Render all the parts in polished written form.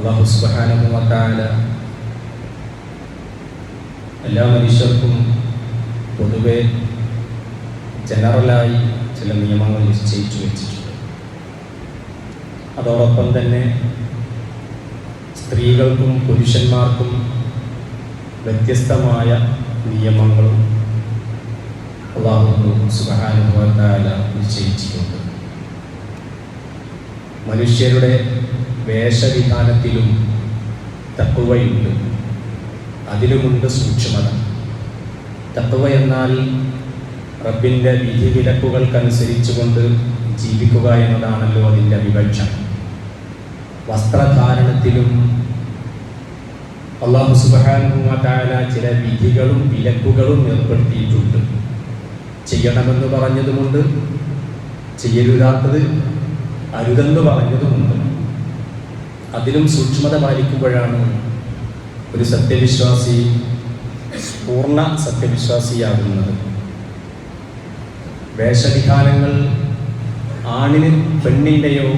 അല്ലാഹു സുബ്ഹാനഹു വ തആല എല്ലാ മനുഷ്യർക്കും പൊതുവെ ജനറലായി ചില നിയമങ്ങൾ നിശ്ചയിച്ചു വെച്ചിട്ടുണ്ട്. അതോടൊപ്പം തന്നെ സ്ത്രീകൾക്കും പുരുഷന്മാർക്കും വ്യത്യസ്തമായ നിയമങ്ങളും അല്ലാഹു സുബ്ഹാനഹു വ തആല നിശ്ചയിച്ചിട്ടുണ്ട്. മനുഷ്യരുടെ വേഷവിധാനത്തിലും തഖ്വയുണ്ട്, അതിലുമുണ്ട് സൂക്ഷ്മത. തഖ്വ എന്നാൽ റബ്ബിൻ്റെ വിധിവിലക്കുകൾക്കനുസരിച്ചുകൊണ്ട് ജീവിക്കുക എന്നതാണല്ലോ അതിൻ്റെ വിവക്ഷ. വസ്ത്രധാരണത്തിലും അല്ലാഹു സുബ്ഹാനഹു വ തആല ചില വിധികളും വിലക്കുകളും ഏർപ്പെടുത്തിയിട്ടുണ്ട്. ചെയ്യണമെന്ന് പറഞ്ഞതുമുണ്ട്, ചെയ്യരുതാത്തത് അരുതെന്ന് പറഞ്ഞതുമുണ്ട്. അതിലും സൂക്ഷ്മത പാലിക്കുമ്പോഴാണ് ഒരു സത്യവിശ്വാസി പൂർണ്ണ സത്യവിശ്വാസിയാകുന്നത്. വേഷവിധാനങ്ങൾ ആണിന് പെണ്ണിൻ്റെയോ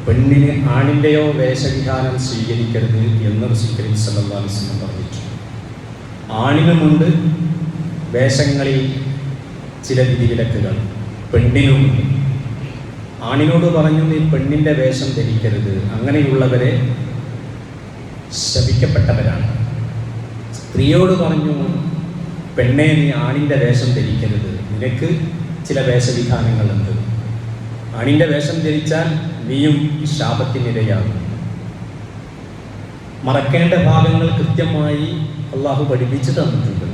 പെണ്ണിന് ആണിൻ്റെയോ വേഷവിധാനം സ്വീകരിക്കരുത് എന്ന് റസൂൽ കരീം സല്ലല്ലാഹു അലൈഹി വസല്ലം പറഞ്ഞു. ആണിനുമുണ്ട് വേഷങ്ങളിൽ ചില വിധിവിലക്കുകൾ, പെണ്ണിനുമുണ്ട്. ആണിനോട് പറഞ്ഞു നീ പെണ്ണിൻ്റെ വേഷം ധരിക്കരുത്, അങ്ങനെയുള്ളവരെ ശപിക്കപ്പെട്ടവരാണ്. സ്ത്രീയോട് പറഞ്ഞു പെണ്ണെ നീ ആണിൻ്റെ വേഷം ധരിക്കരുത്, നിനക്ക് ചില വേഷവിധാനങ്ങളുണ്ട്, ആണിൻ്റെ വേഷം ധരിച്ചാൽ നീയും ശാപത്തിനിരയാകും. മറക്കേണ്ട ഭാഗങ്ങൾ കൃത്യമായി അള്ളാഹു പഠിപ്പിച്ചു തന്നിട്ടുണ്ട്.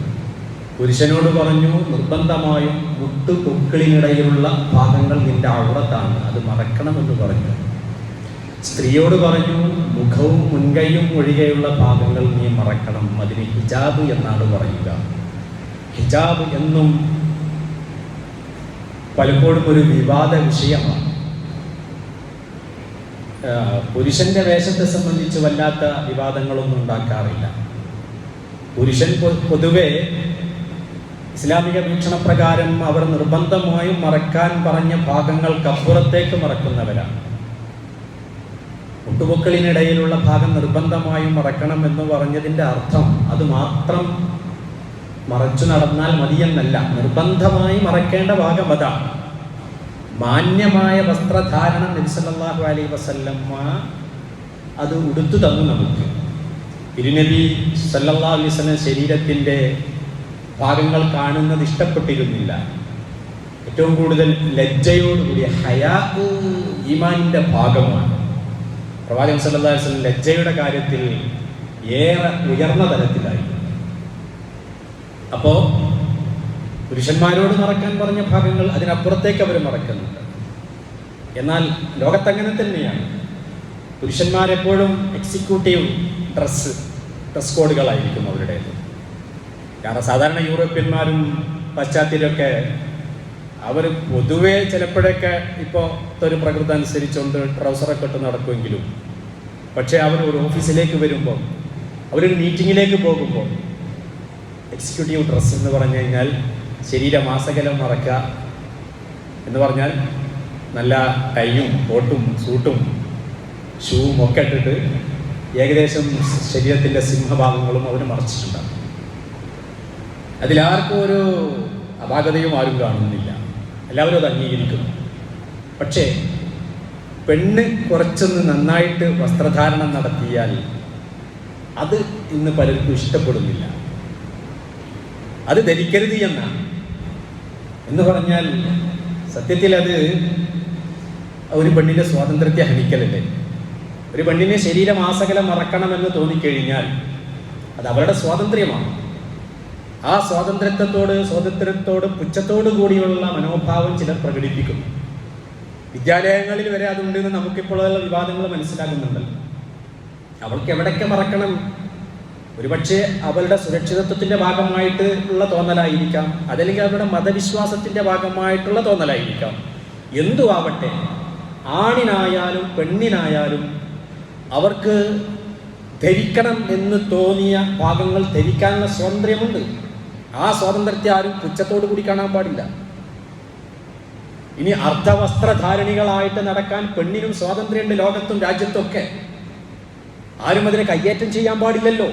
പുരുഷനോട് പറഞ്ഞു നിർബന്ധമായും മുട്ടുപൊക്കിളിനിടയിലുള്ള ഭാഗങ്ങൾ നിന്റെ ഔറത്താണ്, അത് മറക്കണമെന്ന് പറഞ്ഞു. സ്ത്രീയോട് പറഞ്ഞു മുഖവും മുൻകൈയും ഒഴികെയുള്ള ഭാഗങ്ങൾ നീ മറക്കണം, അതിന് ഹിജാബ് എന്നാണ് പറയുക. ഹിജാബ് എന്നും പലപ്പോഴും ഒരു വിവാദ വിഷയമാണ്. പുരുഷന്റെ വേഷത്തെ സംബന്ധിച്ച് വല്ലാത്ത വിവാദങ്ങളൊന്നും ഉണ്ടാക്കാറില്ല. പുരുഷൻ പൊതുവെ ഇസ്ലാമിക വീക്ഷണപ്രകാരം അവർ നിർബന്ധമായും മറക്കാൻ പറഞ്ഞ ഭാഗങ്ങൾക്കപ്പുറത്തേക്ക് മറക്കുന്നവരാണ്. മുട്ടുപൊക്കളിനിടയിലുള്ള ഭാഗം നിർബന്ധമായും മറക്കണം എന്ന് പറഞ്ഞതിൻ്റെ അർത്ഥം അത് മാത്രം മറച്ചു നടന്നാൽ മതിയെന്നല്ല. നിർബന്ധമായി മറക്കേണ്ട ഭാഗം അതാണ്. മാന്യമായ വസ്ത്രധാരണം നബി സല്ലല്ലാഹു അലൈഹി വസല്ലമ അത് ഉടുത്തു തന്നു നമുക്ക്. തിരുനബി സല്ലല്ലാഹു അലൈഹി വസല്ലം ശരീരത്തിൻ്റെ ഭാഗങ്ങൾ കാണുന്നത് ഇഷ്ടപ്പെട്ടിരുന്നില്ല. ഏറ്റവും കൂടുതൽ ലജ്ജയോടുകൂടിയ ഹയാ ഈമാനിൻ്റെ ഭാഗമാണ്. പ്രവാചകൻ സല്ലല്ലാഹു അലൈഹി വസല്ലം ലജ്ജയുടെ കാര്യത്തിൽ ഏറെ ഉയർന്ന തലത്തിലായി. അപ്പോൾ പുരുഷന്മാരോട് മറക്കാൻ പറഞ്ഞ ഭാഗങ്ങൾ അതിനപ്പുറത്തേക്ക് അവർ മറക്കുന്നുണ്ട്. എന്നാൽ ലോകത്തങ്ങനെ തന്നെയാണ്. പുരുഷന്മാരെപ്പോഴും എക്സിക്യൂട്ടീവ് ഡ്രസ് കോഡുകളായിരിക്കും അവരുടേത്. കാരണം സാധാരണ യൂറോപ്യന്മാരും പാശ്ചാത്യരൊക്കെ അവർ പൊതുവേ ചിലപ്പോഴൊക്കെ ഇപ്പോഴത്തെ ഒരു പ്രകൃതി അനുസരിച്ചുകൊണ്ട് ട്രൗസറൊക്കെ ഇട്ട് നടക്കുമെങ്കിലും, പക്ഷേ അവർ ഒരു ഓഫീസിലേക്ക് വരുമ്പോൾ, അവരൊരു മീറ്റിങ്ങിലേക്ക് പോകുമ്പോൾ എക്സിക്യൂട്ടീവ് ഡ്രസ്സ് എന്ന് പറഞ്ഞു കഴിഞ്ഞാൽ ശരീരമാസകലം മറക്കുക എന്ന് പറഞ്ഞാൽ നല്ല ടൈയും കോട്ടും സൂട്ടും ഷൂവും ഒക്കെ ഇട്ടിട്ട് ഏകദേശം ശരീരത്തിൻ്റെ സിംഹഭാഗങ്ങളും അവർ മറച്ചിട്ടുണ്ടാകും. അതിലാർക്കും ഒരു അപാകതയും ആരും കാണുന്നില്ല, എല്ലാവരും അത് അംഗീകരിക്കുന്നു. പക്ഷേ പെണ്ണ് കുറച്ചൊന്ന് നന്നായിട്ട് വസ്ത്രധാരണം നടത്തിയാൽ അത് ഇന്ന് പലർക്കും ഇഷ്ടപ്പെടുന്നില്ല. അത് ധരിക്കരുത് എന്നാണ്. എന്ന് പറഞ്ഞാൽ സത്യത്തിൽ അത് ഒരു പെണ്ണിൻ്റെ സ്വാതന്ത്ര്യത്തെ ഹനിക്കലല്ലേ. ഒരു പെണ്ണിനെ ശരീരമാസകലം മറക്കണമെന്ന് തോന്നിക്കഴിഞ്ഞാൽ അത് അവരുടെ സ്വാതന്ത്ര്യമാണ്. ആ സ്വാതന്ത്ര്യത്തോട് പുച്ഛത്തോടു കൂടിയുള്ള മനോഭാവം ചിലർ പ്രകടിപ്പിക്കുന്നു. വിദ്യാലയങ്ങളിൽ വരെ അതുണ്ടെന്ന് നമുക്കിപ്പോഴുള്ള വിവാദങ്ങൾ മനസ്സിലാകുന്നുണ്ടല്ലോ. അവൾക്ക് എവിടെയൊക്കെ മറക്കണം? ഒരുപക്ഷെ അവരുടെ സുരക്ഷിതത്വത്തിൻ്റെ ഭാഗമായിട്ട് ഉള്ള തോന്നലായിരിക്കാം, അതല്ലെങ്കിൽ അവരുടെ മതവിശ്വാസത്തിൻ്റെ ഭാഗമായിട്ടുള്ള തോന്നലായിരിക്കാം. എന്തു ആവട്ടെ, ആണിനായാലും പെണ്ണിനായാലും അവർക്ക് ധരിക്കണം എന്ന് തോന്നിയ ഭാഗങ്ങൾ ധരിക്കാനുള്ള സ്വാതന്ത്ര്യമുണ്ട്. ആ സ്വാതന്ത്ര്യത്തെ ആരും പുച്ഛത്തോടു കൂടി കാണാൻ പാടില്ല. ഇനി അർദ്ധവസ്ത്രധാരണികളായിട്ട് നടക്കാൻ പെണ്ണിനും സ്വാതന്ത്ര്യമുണ്ട് ലോകത്തും രാജ്യത്തൊക്കെ. ആരും അതിനെ കയ്യേറ്റം ചെയ്യാൻ പാടില്ലല്ലോ.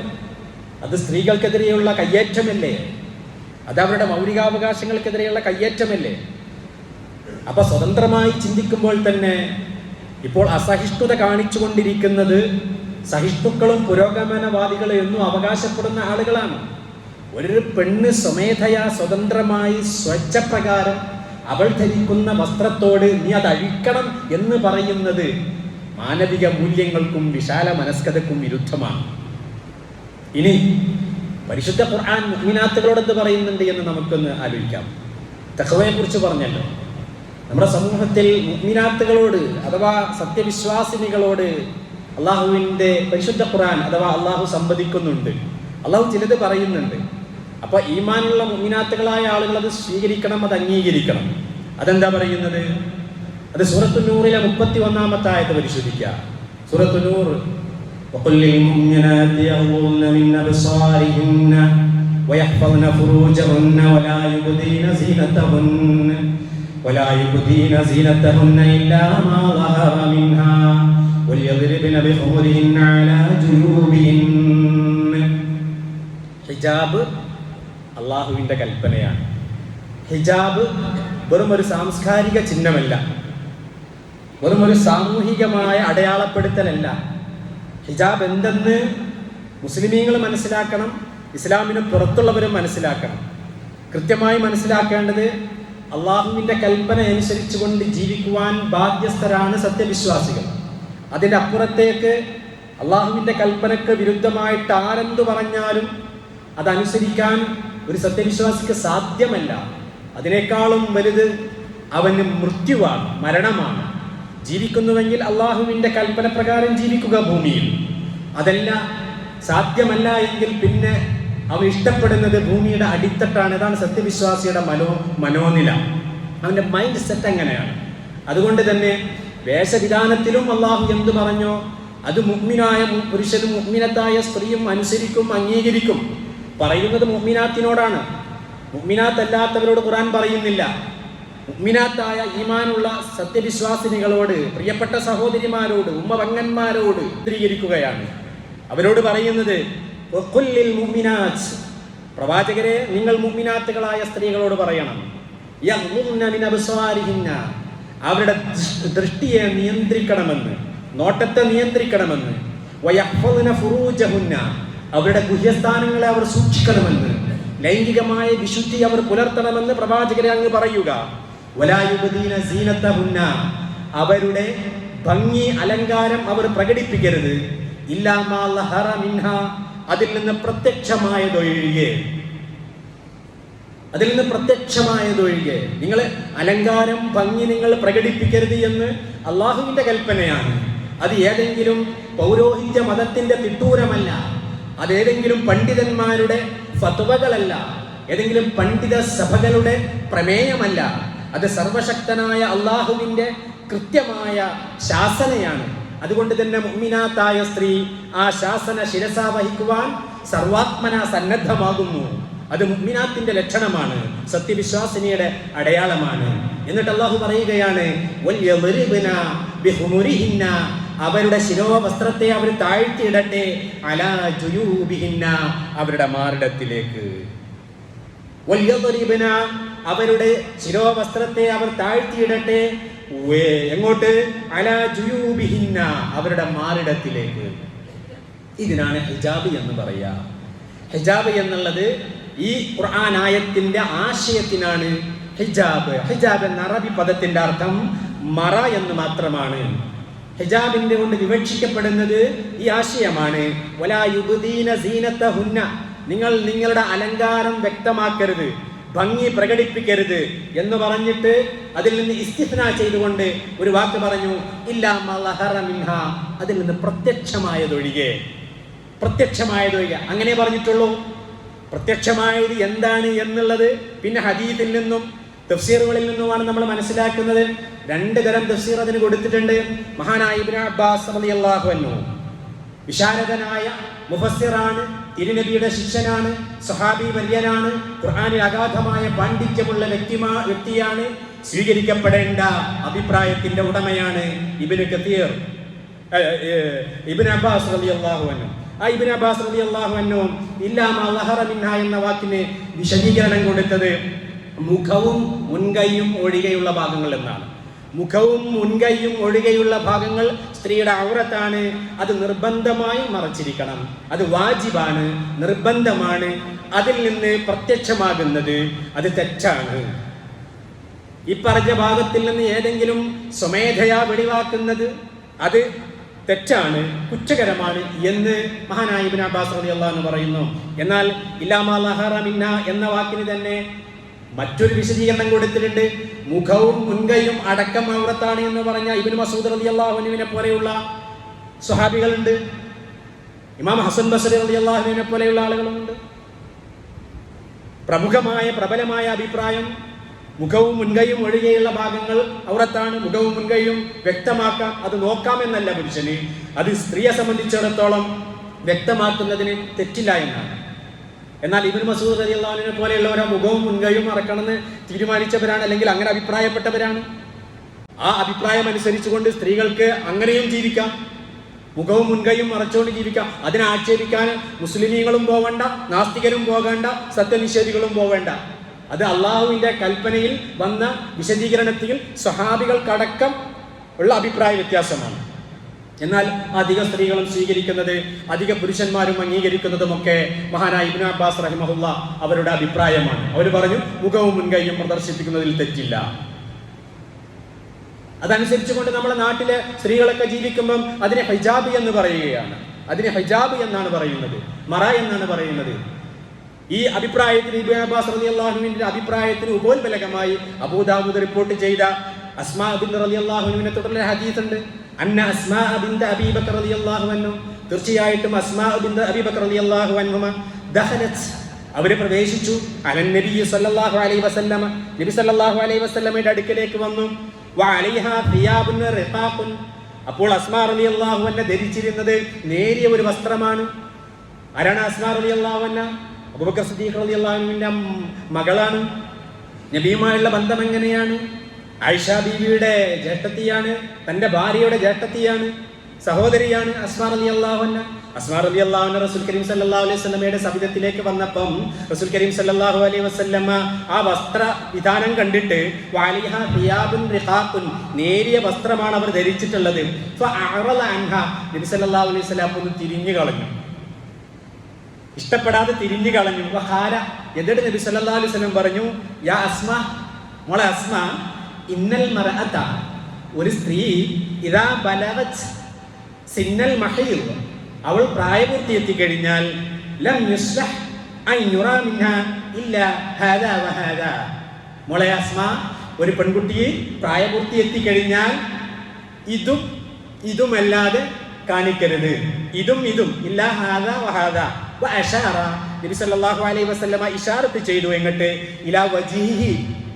അത് സ്ത്രീകൾക്കെതിരെയുള്ള കയ്യേറ്റമല്ലേ? അത് അവരുടെ മൗലികാവകാശങ്ങൾക്കെതിരെയുള്ള കയ്യേറ്റമല്ലേ? അപ്പൊ സ്വതന്ത്രമായി ചിന്തിക്കുമ്പോൾ തന്നെ ഇപ്പോൾ അസഹിഷ്ണുത കാണിച്ചുകൊണ്ടിരിക്കുന്നത് സഹിഷ്ണുക്കളും പുരോഗമനവാദികളും എന്നും അവകാശപ്പെടുന്ന ആളുകളാണ്. ഒരു പെണ്ണ് സ്വമേധയാ സ്വതന്ത്രമായി സ്വച്ഛപ്രകാരം അവൾ ധരിക്കുന്ന വസ്ത്രത്തോട് നീ അത് അഴിക്കണം എന്ന് പറയുന്നത് മാനവിക മൂല്യങ്ങൾക്കും വിശാല മനസ്കതക്കും വിരുദ്ധമാണ്. ഇനി പരിശുദ്ധ ഖുർആൻ മുഅ്മിനാത്തുകളോട് എന്ത് പറയുന്നുണ്ട് എന്ന് നമുക്കൊന്ന് ആലോചിക്കാം. തഖ്വയെ കുറിച്ച് പറഞ്ഞല്ലോ. നമ്മുടെ സമൂഹത്തിൽ മുഅ്മിനാത്തുകളോട് അഥവാ സത്യവിശ്വാസിനികളോട് അള്ളാഹുവിൻ്റെ പരിശുദ്ധ ഖുർആൻ അഥവാ അള്ളാഹു സംവദിക്കുന്നുണ്ട്. അള്ളാഹു ചിലത് പറയുന്നുണ്ട്. അപ്പൊ ഈമാനുള്ള മുഅ്മിനാത്തുകളായ ആളുകൾ അത് സ്വീകരിക്കണം, അത് അംഗീകരിക്കണം. അതെന്താ പറയുന്നത്? അത് സൂറത്തുൻ നൂറിലെ 31-ാമത്തെ ആയത്ത് പരിശോധിക്കുക. സൂറത്തുൻ നൂർ وقل للمؤمنات يغضضن من أبصارهن ويحفظن فروجهن ولا يبدين زينتهن إلا ما ظهر منها وليضربن بخمرهن على جيوبهن. ഹിജാബ് അള്ളാഹുവിൻ്റെ കൽപ്പനയാണ്. ഹിജാബ് വെറും ഒരു സാംസ്കാരിക ചിഹ്നമല്ല, വെറും ഒരു സാമൂഹികമായ അടയാളപ്പെടുത്തലല്ല. ഹിജാബ് എന്തെന്ന് മുസ്ലിമീങ്ങൾ മനസ്സിലാക്കണം, ഇസ്ലാമിന് പുറത്തുള്ളവരും മനസ്സിലാക്കണം. കൃത്യമായി മനസ്സിലാക്കേണ്ടത് അള്ളാഹുവിൻ്റെ കൽപ്പന അനുസരിച്ചുകൊണ്ട് ജീവിക്കുവാൻ ബാധ്യസ്ഥരാണ് സത്യവിശ്വാസികൾ. അതിൻ്റെ അപ്പുറത്തേക്ക് അള്ളാഹുവിൻ്റെ കൽപ്പനക്ക് വിരുദ്ധമായിട്ട് ആരെന്തു പറഞ്ഞാലും അതനുസരിക്കാൻ ഒരു സത്യവിശ്വാസിക്ക് സാധ്യമല്ല. അതിനേക്കാളും വലുത് അവന് മൃത്യുവാണ്, മരണമാണ്. ജീവിക്കുന്നുവെങ്കിൽ അള്ളാഹുവിൻ്റെ കൽപ്പന പ്രകാരം ജീവിക്കുക ഭൂമിയിൽ. അതല്ല സാധ്യമല്ല എങ്കിൽ പിന്നെ അവൻ ഇഷ്ടപ്പെടുന്നത് ഭൂമിയുടെ അടിത്തട്ടാണ്. ഇതാണ് സത്യവിശ്വാസിയുടെ മനോനില, അവൻ്റെ മൈൻഡ് സെറ്റ് അങ്ങനെയാണ്. അതുകൊണ്ട് തന്നെ വേഷവിധാനത്തിലും അള്ളാഹു എന്തു പറഞ്ഞോ അത് മുഅ്മിനായ പുരുഷനും മുഅ്മിനത്തായ സ്ത്രീയും അനുസരിക്കും, അംഗീകരിക്കും. പറയുന്നത് മുഅ്മിനാത്തിനോടാണ്. മുഅ്മിനാത്തല്ലാത്തവരോട് ഖുർആൻ പറയുന്നില്ല. മുഅ്മിനാത്തായ ഈമാനുള്ള സത്യവിശ്വാസിനികളോട്, പ്രിയപ്പെട്ട സഹോദരിമാരോട്, ഉമ്മപങ്ങന്മാരോട് ചിത്രീകരിക്കുകയാണ്. അവരോട് പറയുന്നത് വഖുല്ലിൽ മുഅ്മിനാത്ത്, പ്രവാചകരെ നിങ്ങൾ മുഅ്മിനാത്തുകളായ സ്ത്രീകളോട് പറയണം, യഗ്ളുദ്ന മിൻ അബ്സാരിഹിന്ന, അവരുടെ ദൃഷ്ടിയെ നിയന്ത്രിക്കണമെന്ന്, നോട്ടത്തെ നിയന്ത്രിക്കണമെന്ന്, വയഹ്ഫദ്ന ഫുറൂജഹുന്ന, അവരുടെ ഗുഹ്യസ്ഥാനങ്ങളെ അവർ സൂക്ഷിക്കണമെന്ന്, ലൈംഗികമായ വിശുദ്ധി അവർ പുലർത്തണമെന്ന് പ്രവാചകരെ അങ്ങ് പറയുക. വലാ യുബ്ദീന സീനത്തഹുന്ന, അവരുടെ ഭംഗി അലങ്കാരം അവർ പ്രകടിപ്പിക്കരുത്. ഇല്ലാ മാ ലഹറ മിൻഹ, അതിൽ നിന്ന് പ്രത്യക്ഷമായതൊഴികെ, അതിൽ നിന്ന് പ്രത്യക്ഷമായതൊഴികെ. നിങ്ങൾ അലങ്കാരം, ഭംഗി നിങ്ങൾ പ്രകടിപ്പിക്കരുത് എന്ന് അള്ളാഹുവിൻ്റെ കൽപ്പനയാണ്. അത് ഏതെങ്കിലും പൗരോഹിത്യ മതത്തിന്റെ തിട്ടൂരമല്ല, അതേതെങ്കിലും പണ്ഡിതന്മാരുടെ ഫത്വകളല്ല, ഏതെങ്കിലും പണ്ഡിത സഭകളുടെ പ്രമേയമല്ല. അത് സർവശക്തനായ അള്ളാഹുവിൻ്റെ കൃത്യമായ ശാസനയാണ്. അതുകൊണ്ട് തന്നെ മുഅ്മിനാത്തായ സ്ത്രീ ആ ശാസന ശിരസ വഹിക്കുവാൻ സർവാത്മന സന്നദ്ധമാകുന്നു. അത് മുഅ്മിനാത്തിന്റെ ലക്ഷണമാണ്, സത്യവിശ്വാസിനിയുടെ അടയാളമാണ്. എന്നിട്ട് അള്ളാഹു പറയുകയാണ് വൽയദ്രിബ്ന ബിഖുമുരിഹിന്ന, അവരുടെ ശിരോവസ്ത്രത്തെ അവർ താഴ്ത്തിയിടട്ടെ, അലാ ജുയൂബിഹിന്ന, അവരുടെ മാറിടത്തിലേക്ക്. വൽയദ്രിബ്ന, അവരുടെ ശിരോവസ്ത്രത്തെ അവർ താഴ്ത്തിയിടട്ടെ, എങ്ങോട്ട്? അലാ ജുയൂബിഹിന്ന, അവരുടെ മാറിടത്തിലേക്ക്. ഇതിനാണ് ഹിജാബ് എന്ന് പറയുക. ഹിജാബ് എന്നുള്ളത് ഈ ഖുർആൻ ആയത്തിന്റെ ആശയത്തിനാണ് ഹിജാബ്. ഹിജാബ് എന്ന അറബി പദത്തിന്റെ അർത്ഥം മറ എന്ന് മാത്രമാണ്. ഹിജാബിന്റെ കൊണ്ട് വിവക്ഷിക്കപ്പെടുന്നത് ഈ ആശയമാണ്. വലാ യുബ്ദീന സീനത്തഹുന്ന, നിങ്ങൾ നിങ്ങളുടെ അലങ്കാരം വ്യക്തമാക്കരുത്, ഭംഗി പ്രകടിപ്പിക്കരുത് എന്ന് പറഞ്ഞിട്ട് അതിൽ നിന്ന് ഇസ്തിഫ്നാ ചെയ്തുകൊണ്ട് ഒരു വാക്ക് പറഞ്ഞു, ഇല്ലാ മാ ലഹറ മിൻഹ, അതിൽ നിന്ന് പ്രത്യക്ഷമായതൊഴികെ. പ്രത്യക്ഷമായതൊഴികെ അങ്ങനെ പറഞ്ഞിട്ടുള്ളൂ. പ്രത്യക്ഷമായത് എന്താണ് എന്നുള്ളത് പിന്നെ ഹദീസിൽ നിന്നും തഫ്സീറുകളിൽ നിന്നുമാണ് നമ്മൾ മനസ്സിലാക്കുന്നത്. രണ്ട് തരം തഫ്സീർ അതിന് കൊടുത്തിട്ടുണ്ട്. മഹാനായ ഇബ്നു അബ്ബാസ് റളിയല്ലാഹു അൻഹു വിശാരദനായ മുഫസ്സിറാണ്, തിരുനബിയുടെ ശിഷ്യനാണ്, സഹാബി വര്യനാണ്, ഖുർആനിൽ അഗാധമായ പാണ്ഡിത്യമുള്ള വ്യക്തിയാണ്, സ്വീകരിക്കപ്പെടേണ്ട അഭിപ്രായത്തിന്റെ ഉടമയാണ് ഇബ്നു കതീർ. ഇബ്നു അബ്ബാസ് റളിയല്ലാഹു അൻഹു. ആ ഇബ്നു അബ്ബാസ് റളിയല്ലാഹു അൻഹു ഇല്ലാ മാ ലഹറ മിൻഹാ എന്ന വാക്കിന് വിശദീകരണം കൊടുത്തത് മുഖവും മുൻകൈയും ഒഴികെയുള്ള ഭാഗങ്ങൾ എന്നാണ്. മുഖവും മുൻകൈയും ഒഴികെയുള്ള ഭാഗങ്ങൾ സ്ത്രീയുടെ ഔറത്താണ്. അത് നിർബന്ധമായി മറച്ചിരിക്കണം. അത് വാജിബാണ്, നിർബന്ധമാണ്. അതിൽ നിന്ന് പ്രത്യക്ഷമാകുന്നത് അത് തെറ്റാണ്. ഈ പറഞ്ഞ ഭാഗത്തിൽ നിന്ന് ഏതെങ്കിലും സ്വമേധയാ വെളിവാക്കുന്നത് അത് തെറ്റാണ്, കുറ്റകരമാണ് എന്ന് മഹാനായ ഇബ്നു അബ്ബാസ് റളിയല്ലാഹു അൻഹു പറയുന്നു. എന്നാൽ ഇല്ലാ മാ ലഹറ മിൻഹാ എന്ന വാക്കിന് തന്നെ മറ്റൊരു വിശദീകരണം കൊടുത്തിട്ടുണ്ട്. മുഖവും മുൻകൈയും അടക്കം ഔറത്താണ് എന്ന് പറഞ്ഞ ഇബ്നു മസ്ഊദ് റളിയല്ലാഹു അൻഹുവിനെ പോലെയുള്ള സ്വഹാബികളുണ്ട്. ഇമാം ഹസൻ ബസ്രി റളിയല്ലാഹു അൻഹുവിനെ പോലെയുള്ള ആളുകളുമുണ്ട്. പ്രബലമായ അഭിപ്രായം മുഖവും മുൻകൈയും ഒഴികെയുള്ള ഭാഗങ്ങൾ ഔറത്താണ്. മുഖവും മുൻകൈയും വ്യക്തമാക്കാം, അത് നോക്കാമെന്നല്ല പുരുഷന്. അത് സ്ത്രീയെ സംബന്ധിച്ചിടത്തോളം വ്യക്തമാക്കുന്നതിന് തെറ്റില്ല എന്നാണ്. എന്നാൽ ഇബ്നു മസ്ഊദ് റളിയല്ലാഹു അൻഹുവിനെ പോലെയുള്ളവരോ മുഖവും മുൻകൈയും മറക്കണമെന്ന് തീരുമാനിച്ചവരാണ്, അല്ലെങ്കിൽ അങ്ങനെ അഭിപ്രായപ്പെട്ടവരാണ്. ആ അഭിപ്രായം അനുസരിച്ചുകൊണ്ട് സ്ത്രീകൾക്ക് അങ്ങനെയും ജീവിക്കാം, മുഖവും മുൻകൈയും മറച്ചുകൊണ്ട് ജീവിക്കാം. അതിനെ ആക്ഷേപിക്കാൻ മുസ്ലിമീങ്ങളും പോവേണ്ട, നാസ്തികരും പോകേണ്ട, സത്യനിഷേധികളും പോവേണ്ട. അത് അള്ളാഹുവിന്റെ കൽപ്പനയിൽ വന്ന വിശദീകരണത്തിൽ സ്വഹാബികൾക്കടക്കം ഉള്ള അഭിപ്രായ വ്യത്യാസമാണ്. എന്നാൽ അധിക സ്ത്രീകളും സ്വീകരിക്കുന്നത്, അധിക പുരുഷന്മാരും അംഗീകരിക്കുന്നതുമൊക്കെ മഹാനായ ഇബ്നു അബ്ബാസ് റഹിമഹുല്ല അവരുടെ അഭിപ്രായമാണ്. അവർ പറഞ്ഞു മുഖവും മുൻകൈയും പ്രദർശിപ്പിക്കുന്നതിൽ തെറ്റില്ല. അതനുസരിച്ചുകൊണ്ട് നമ്മുടെ നാട്ടിലെ സ്ത്രീകളൊക്കെ ജീവിക്കുമ്പം അതിനെ ഹിജാബ് എന്ന് പറയുകയാണ്. അതിനെ ഹിജാബ് എന്നാണ് പറയുന്നത്, മറ എന്നാണ് പറയുന്നത്. ഈ അഭിപ്രായത്തിന് ഇബ്നു അബ്ബാസ് റളിയല്ലാഹു അൻഹുവിന്റെ അഭിപ്രായത്തിന് ഉപോത്ബലകമായി അബൂ ദാവൂദ് റിപ്പോർട്ട് ചെയ്ത അസ്മാ ബിൻത് റളിയല്ലാഹു അൻഹുവിനെ തുടർന്നുള്ള ഹദീസ് ഉണ്ട്. അന്ന അസ്മാ ബിൻത് അബീ ബക്കർ റളിയല്ലാഹു അൻഹു, തീർച്ചയായിട്ടും അസ്മാ ബിൻത് അബീ ബക്കർ റളിയല്ലാഹു അൻഹുമ ദഖലത്, അവരെ പ്രവേശിച്ചു അലൻ നബി സല്ലല്ലാഹു അലൈഹി വസല്ലമ, നബി സല്ലല്ലാഹു അലൈഹി വസല്ലമയുടെ അടുക്കലേക്ക് വന്നു. വഅലൈഹാ സിയാബുൻ റിഖാഖുൻ, അപ്പോൾ അസ്മാ റളിയല്ലാഹു അൻഹ ധരിച്ചിരുന്നത് നേരിയ ഒരു വസ്ത്രമാണ്. ആരാണ് അസ്മാ റളിയല്ലാഹു അൻഹ? അബൂബക്കർ സിദ്ദീഖ് റളിയല്ലാഹു അൻഹുവിന്റെ മകളാണ്. നബിയുമായുള്ള ബന്ധം എങ്ങനെയാണ്? ആയിഷ ബീവിയുടെ ജ്യേഷ്ഠത്തിയാണ്, തന്റെ ഭാര്യയുടെ ജ്യേഷ്ഠത്തിയാണ്, സഹോദരിയാണ് അസ്മാ റളിയല്ലാഹു അൻഹ. അസ്മാ റളിയല്ലാഹു അൻഹ റസൂൽ കരീം സല്ലല്ലാഹു അലൈഹി വസല്ലമയുടെ സവിധത്തിലേക്ക് വന്നപ്പം റസൂൽ കരീം സല്ലല്ലാഹു അലൈഹി വസല്ലമ ആ വസ്ത്ര വിധാനം കണ്ടിട്ട് വഅലൈഹാ സിയാബുൻ റിഖാഖുൻ, നേരിയ വസ്ത്രമാണ് അവർ ധരിച്ചിട്ടുള്ളത്. ഫഅറള അൻഹ, നബി സല്ലല്ലാഹു അലൈഹി വസല്ലം ഒന്ന് തിരിഞ്ഞു കളഞ്ഞു, ഇഷ്ടപ്പെടാതെ തിരിഞ്ഞു കളഞ്ഞു. വഹാര, എന്നിട്ട് നബി സല്ലല്ലാഹു അലൈഹി വസല്ലം പറഞ്ഞു, യാ അസ്മാ, മോളെ അസ്മാ, ഇന്നൽ മർഅത, ഒരു സ്ത്രീ ഇദാ ബലഗത് സിന്നൽ മഹീദ്, അവൾ പ്രായപൂർത്തി എത്തിക്കഴിഞ്ഞാൽ ലം യുസ്ലഹ് അൻ യുറാ മിൻഹാ ഇല്ലാ ഹാദാ വഹാദാ, മോളെ അസ്മാ, ഒരു പെൺകുട്ടിയെ പ്രായപൂർത്തി എത്തിക്കഴിഞ്ഞാൽ ഇതും ഇതുമല്ലാതെ കാണിക്കരുത്. ഇതും ഇല്ലാ ഹാദാ വഹാദാ. വഅശാറ, നബി സല്ലല്ലാഹു അലൈഹി വസല്ലമ ഇശാറത്ത് ചെയ്തു എങ്ങട്ട്? ഇലാ വജ്ഹിഹി,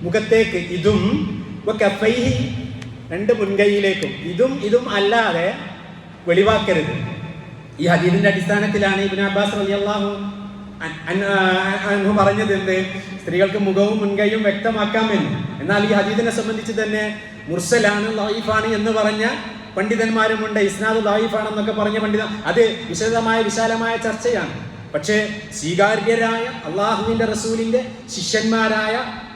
മുഖത്തേക്ക്, ഇതും വകഫൈഹി, രണ്ട് മുൻകൈയിലേക്കും, ഇതും അല്ലാതെ വെളിവാക്കരുത്. ഈ ഹദീസിന്റെ അടിസ്ഥാനത്തിലാണ് ഇബ്നു അബ്ബാസ് റളിയല്ലാഹു അൻഹു പറഞ്ഞത് എന്ത്? സ്ത്രീകൾക്ക് മുഖവും മുൻകൈയും വ്യക്തമാക്കാമെന്ന്. എന്നാൽ ഈ ഹദീസിനെ സംബന്ധിച്ച് തന്നെ മുർസലാണ്, ലഈഫാണ് എന്ന് പറഞ്ഞ പണ്ഡിതന്മാരുമുണ്ട്. ഇസ്നാദ് ലഈഫാണെന്നൊക്കെ പറഞ്ഞ പണ്ഡിതൻ, അത് വിശാലമായ ചർച്ചയാണ്. പക്ഷേ സ്വീകാര്യരായ അള്ളാഹുവിന്റെ റസൂലിന്റെ ശിഷ്യന്മാരായ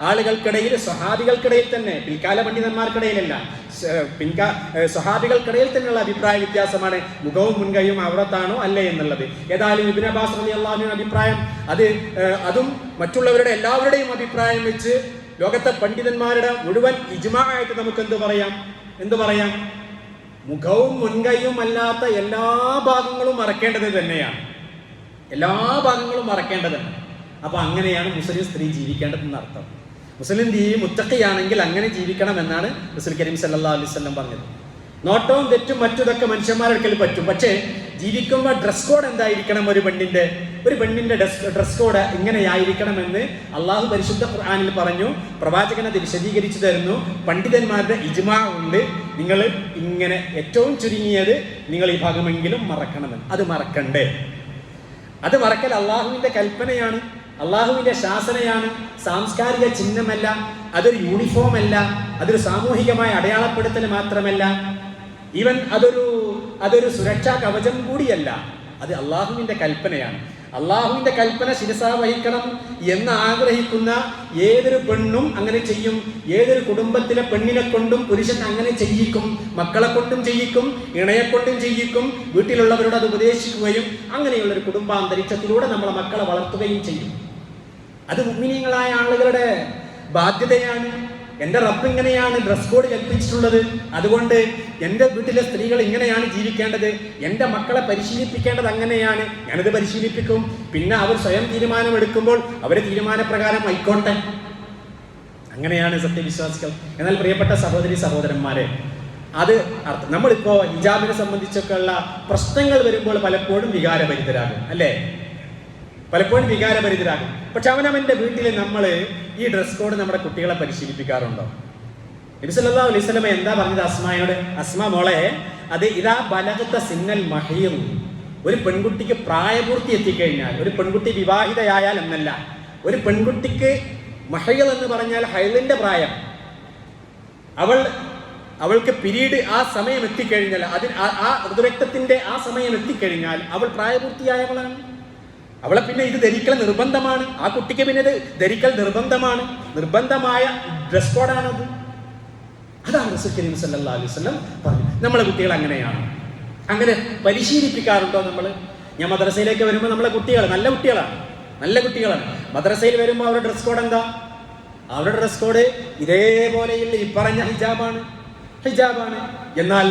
ആളുകൾക്കിടയിൽ, സ്വഹാബികൾക്കിടയിൽ തന്നെ, പിൽക്കാല പണ്ഡിതന്മാർക്കിടയിലല്ല, സ്വഹാബികൾക്കിടയിൽ തന്നെയുള്ള അഭിപ്രായ വ്യത്യാസമാണ് മുഖവും മുൻകൈയും ഔറത്താണോ അല്ലേ എന്നുള്ളത്. ഏതായാലും ഇബ്നു അബ്ബാസ് റളിയല്ലാഹു അൻഹുവിന്റെ അഭിപ്രായം അതും മറ്റുള്ളവരുടെ എല്ലാവരുടെയും അഭിപ്രായം വെച്ച് ലോകത്തെ പണ്ഡിതന്മാരുടെ മുഴുവൻ ഇജ്മാഅായിട്ട് നമുക്ക് എന്ത് പറയാം? മുഖവും മുൻകൈയും അല്ലാത്ത എല്ലാ ഭാഗങ്ങളും മറക്കേണ്ടത് തന്നെയാണ്. എല്ലാ ഭാഗങ്ങളും മറക്കേണ്ടതുണ്ട്. അപ്പൊ അങ്ങനെയാണ് മുസ്ലിം സ്ത്രീ ജീവിക്കേണ്ടതെന്ന് അർത്ഥം. മുസ്ലിം സ്ത്രീ മുത്തഖിയാണെങ്കിൽ അങ്ങനെ ജീവിക്കണം എന്നാണ് റസൂൽ കരീം സല്ലല്ലാഹു അലൈഹി വസല്ലം പറഞ്ഞത്. നോട്ടവും തെറ്റും മറ്റതൊക്കെ മനുഷ്യന്മാരുടെ പറ്റും. പക്ഷേ ജീവിക്കുമ്പോൾ ഡ്രസ് കോഡ് എന്തായിരിക്കണം? ഒരു പെണ്ണിന്റെ ഡ്രസ് കോഡ് ഇങ്ങനെയായിരിക്കണമെന്ന് അള്ളാഹു പരിശുദ്ധ ഖുർആനിൽ പറഞ്ഞു. പ്രവാചകൻ അത് വിശദീകരിച്ചു തരുന്നു. പണ്ഡിതന്മാരുടെ ഇജ്മാ ഉണ്ട്. നിങ്ങൾ ഇങ്ങനെ ഏറ്റവും ചുരുങ്ങിയത് നിങ്ങൾ ഈ ഭാഗമെങ്കിലും മറക്കണമെന്ന്. അത് മറക്കണ്ടേ? അത് മറക്കൽ അള്ളാഹുവിന്റെ കൽപ്പനയാണ്, അള്ളാഹുവിന്റെ ശാസനയാണ്, സാംസ്കാരിക ചിഹ്നമല്ല, അതൊരു യൂണിഫോം അല്ല, അതൊരു സാമൂഹികമായ അടയാളപ്പെടുത്തൽ മാത്രമല്ല, ഈവൻ അതൊരു അതൊരു സുരക്ഷാ കവചം കൂടിയല്ല, അത് അള്ളാഹുവിന്റെ കൽപ്പനയാണ്. അള്ളാഹുവിന്റെ കൽപ്പന ശിരസാ വഹിക്കണം എന്ന് ആഗ്രഹിക്കുന്ന ഏതൊരു പെണ്ണും അങ്ങനെ ചെയ്യും. ഏതൊരു കുടുംബത്തിലെ പെണ്ണിനെ കൊണ്ടും പുരുഷൻ അങ്ങനെ ചെയ്യിക്കും. മക്കളെ കൊണ്ടും ചെയ്യിക്കും, ഇണയെ കൊണ്ടും ചെയ്യിക്കും. വീട്ടിലുള്ളവരോട് അത് ഉപദേശിക്കുകയും അങ്ങനെയുള്ളൊരു കുടുംബാന്തരീക്ഷത്തിലൂടെ നമ്മളെ മക്കളെ വളർത്തുകയും ചെയ്യും. അത് മുഅ്മിനീങ്ങളായ ആളുകളുടെ ബാധ്യതയാണ്. എൻ്റെ റബ്ബ് ഇങ്ങനെയാണ് ഡ്രസ് കോഡ് കൽപ്പിച്ചിട്ടുള്ളത്. അതുകൊണ്ട് എൻ്റെ വീട്ടിലെ സ്ത്രീകൾ ഇങ്ങനെയാണ് ജീവിക്കേണ്ടത്, എൻ്റെ മക്കളെ പരിശീലിപ്പിക്കേണ്ടത് അങ്ങനെയാണ്, ഞാനത് പരിശീലിപ്പിക്കും. പിന്നെ അവർ സ്വയം തീരുമാനമെടുക്കുമ്പോൾ അവർ തീരുമാനപ്രകാരം ആയിക്കോട്ടെ. അങ്ങനെയാണ് സത്യവിശ്വാസികൾ. എന്നാൽ പ്രിയപ്പെട്ട സഹോദരി സഹോദരന്മാരെ, അത് നമ്മളിപ്പോ ഹിജാബിനെ സംബന്ധിച്ചൊക്കെ ഉള്ള പ്രശ്നങ്ങൾ വരുമ്പോൾ പലപ്പോഴും വികാരഭരിതരാകും, അല്ലേ? പലപ്പോഴും വികാരഭരിതരാകും. പക്ഷെ അവനവന്റെ വീട്ടിൽ നമ്മൾ ഈ ഡ്രസ് കോഡ് നമ്മുടെ കുട്ടികളെ പരിശീലിപ്പിക്കാറുണ്ടോ? നബി സല്ലല്ലാഹു അലൈഹി വസല്ലം എന്താ പറഞ്ഞത് അസ്മായോട്? അസ്മാ മോളെ, അത് ഇദാ ബലഗത സിന്നൽ മഹീർ, ഒരു പെൺകുട്ടിക്ക് പ്രായപൂർത്തി എത്തിക്കഴിഞ്ഞാൽ, ഒരു പെൺകുട്ടി വിവാഹിതയായാൽ എന്നല്ല, ഒരു പെൺകുട്ടിക്ക് മഹീർ എന്ന് പറഞ്ഞാൽ ഹൈലിന്റെ പ്രായം, അവൾക്ക് പിരീഡ് ആ സമയം എത്തിക്കഴിഞ്ഞാൽ, ആ ഋതുരക്തത്തിന്റെ ആ സമയം എത്തിക്കഴിഞ്ഞാൽ അവൾ പ്രായപൂർത്തിയായവളാണ്. അവളെ പിന്നെ ഇത് ധരിക്കൽ നിർബന്ധമാണ്. ആ കുട്ടിക്ക് പിന്നെ ഇത് ധരിക്കൽ നിർബന്ധമാണ്. നിർബന്ധമായ ഡ്രസ് കോഡാണത്. അതാണ് റസൂൽ കരീം സല്ലല്ലാഹു അലൈഹി വസല്ലം പറഞ്ഞു. നമ്മളെ കുട്ടികൾ അങ്ങനെയാണ്. അങ്ങനെ പരിശീലിപ്പിക്കാറുണ്ടോ നമ്മൾ? ഞാൻ മദ്രസയിലേക്ക് വരുമ്പോൾ നമ്മളെ കുട്ടികൾ നല്ല കുട്ടികളാണ്. മദ്രസയിൽ വരുമ്പോൾ അവരുടെ ഡ്രസ് കോഡ് എന്താ? അവരുടെ ഡ്രസ് കോഡ് ഇതേപോലെയുള്ള ഈ പറഞ്ഞ ഹിജാബാണ്. എന്നാൽ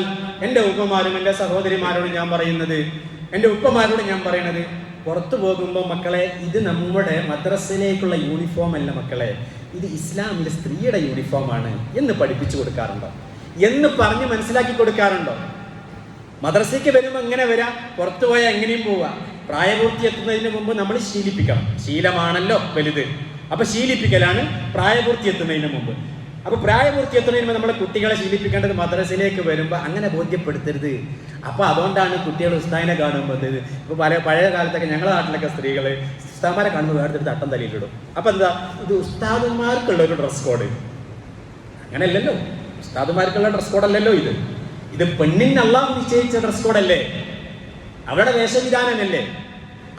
എൻ്റെ ഉപ്പമാരും എൻ്റെ സഹോദരിമാരോട് ഞാൻ പറയുന്നത്, എൻ്റെ ഉപ്പമാരോട് ഞാൻ പറയുന്നത്, പുറത്തു പോകുമ്പോൾ മക്കളെ, ഇത് നമ്മുടെ മദ്രസയിലേക്കുള്ള യൂണിഫോം അല്ല മക്കളെ, ഇത് ഇസ്ലാമിലെ സ്ത്രീയുടെ യൂണിഫോമാണ് എന്ന് പഠിപ്പിച്ചു കൊടുക്കാറുണ്ടോ? എന്ന് പറഞ്ഞ് മനസ്സിലാക്കി കൊടുക്കാറുണ്ടോ? മദ്രസയ്ക്ക് വരുമ്പോൾ എങ്ങനെ വരാം, പുറത്തു പോയാൽ എങ്ങനെയും പോവാം. പ്രായപൂർത്തി എത്തുന്നതിന് മുമ്പ് നമ്മൾ ശീലിപ്പിക്കണം. ശീലമാണല്ലോ വലുത്. അപ്പൊ ശീലിപ്പിക്കലാണ് പ്രായപൂർത്തി എത്തുന്നതിന് മുമ്പ്. അപ്പൊ പ്രായപൂർത്തി എത്തുന്നതിന് മുമ്പ് നമ്മളെ കുട്ടികളെ ശീലിപ്പിക്കേണ്ടത് മദ്രസയിലേക്ക് വരുമ്പോൾ അങ്ങനെ ബോധ്യപ്പെടുത്തരുത്. അപ്പൊ അതുകൊണ്ടാണ് കുട്ടികൾ ഉസ്താദിനെ കാണുമ്പോൾ, ഇപ്പൊ പഴയ കാലത്തൊക്കെ ഞങ്ങളുടെ നാട്ടിലൊക്കെ സ്ത്രീകള് ഉസ്താദ്മാരെ കാണുമ്പോൾ വേറെടുത്ത് അട്ടം തലയിലിടും. അപ്പൊ എന്താ, ഇത് ഉസ്താദന്മാർക്കുള്ള ഒരു ഡ്രസ് കോഡ്. അങ്ങനെയല്ലല്ലോ, ഉസ്താദന്മാർക്കുള്ള ഡ്രസ് കോഡല്ലല്ലോ ഇത് പെണ്ണിന് അല്ലാഹു നിശ്ചയിച്ച ഡ്രസ് കോഡല്ലേ, അവരുടെ വേഷവിധാനമല്ലേ.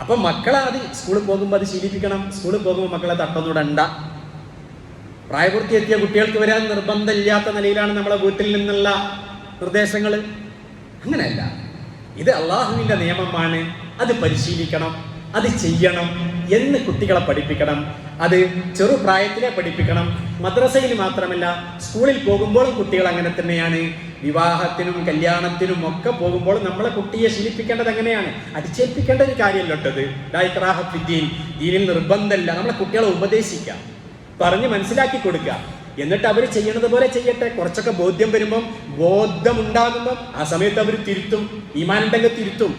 അപ്പൊ മക്കളെ അത് സ്കൂളിൽ പോകുമ്പോൾ അത് ശീലിപ്പിക്കണം. സ്കൂളിൽ പോകുമ്പോൾ മക്കളെ തട്ടൊന്നും ഇടണ്ട. പ്രായപൂർത്തി എത്തിയ കുട്ടികൾക്ക് വരാൻ നിർബന്ധമില്ലാത്ത നിലയിലാണ് നമ്മളെ വീട്ടിൽ നിന്നുള്ള നിർദ്ദേശങ്ങൾ. അങ്ങനെയല്ല, ഇത് അള്ളാഹുവിന്റെ നിയമമാണ്. അത് പരിശീലിക്കണം, അത് ചെയ്യണം എന്ന് കുട്ടികളെ പഠിപ്പിക്കണം. അത് ചെറുപ്രായത്തിലെ പഠിപ്പിക്കണം. മദ്രസയിൽ മാത്രമല്ല, സ്കൂളിൽ പോകുമ്പോഴും കുട്ടികൾ അങ്ങനെ തന്നെയാണ്. വിവാഹത്തിനും കല്യാണത്തിനും ഒക്കെ പോകുമ്പോൾ നമ്മളെ കുട്ടിയെ ശീലിപ്പിക്കേണ്ടത് എങ്ങനെയാണ്? അടിച്ചേൽപ്പിക്കേണ്ട ഒരു കാര്യമല്ലോട്ടത്. ദീനിൽ നിർബന്ധമല്ല. നമ്മളെ കുട്ടികളെ ഉപദേശിക്കാം, പറഞ്ഞ് മനസ്സിലാക്കി കൊടുക്കുക. എന്നിട്ട് അവർ ചെയ്യണത് പോലെ ചെയ്യട്ടെ. കുറച്ചൊക്കെ ബോധ്യം വരുമ്പം, ബോധമുണ്ടാകുമ്പം ആ സമയത്ത് അവർ തിരുത്തും. ഈമാനുണ്ടെങ്കിൽ തിരുത്തും.